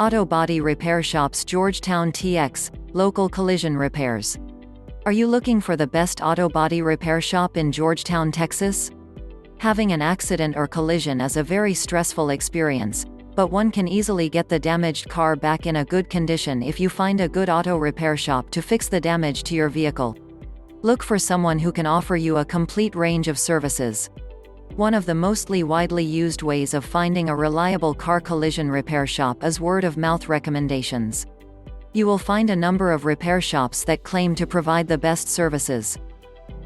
Auto Body Repair Shops Georgetown TX, local collision repairs. Are you looking for the best auto body repair shop in Georgetown, Texas? Having an accident or collision is a very stressful experience, but one can easily get the damaged car back in a good condition if you find a good auto repair shop to fix the damage to your vehicle. Look for someone who can offer you a complete range of services. One of the mostly widely used ways of finding a reliable car collision repair shop is word-of-mouth recommendations. You will find a number of repair shops that claim to provide the best services.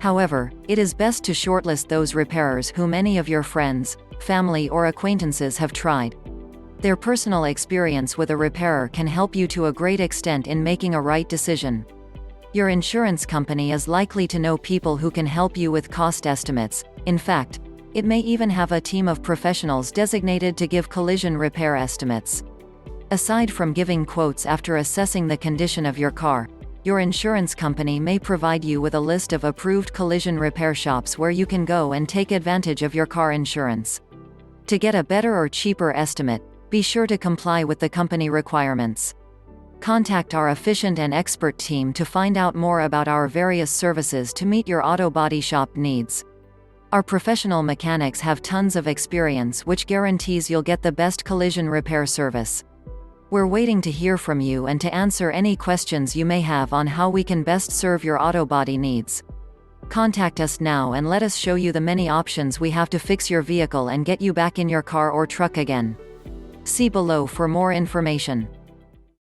However, it is best to shortlist those repairers whom any of your friends, family or acquaintances have tried. Their personal experience with a repairer can help you to a great extent in making a right decision. Your insurance company is likely to know people who can help you with cost estimates. In fact, it may even have a team of professionals designated to give collision repair estimates. Aside from giving quotes after assessing the condition of your car, your insurance company may provide you with a list of approved collision repair shops where you can go and take advantage of your car insurance. To get a better or cheaper estimate, be sure to comply with the company requirements. Contact our efficient and expert team to find out more about our various services to meet your auto body shop needs. Our professional mechanics have tons of experience, which guarantees you'll get the best collision repair service. We're waiting to hear from you and to answer any questions you may have on how we can best serve your auto body needs. Contact us now and let us show you the many options we have to fix your vehicle and get you back in your car or truck again. See below for more information.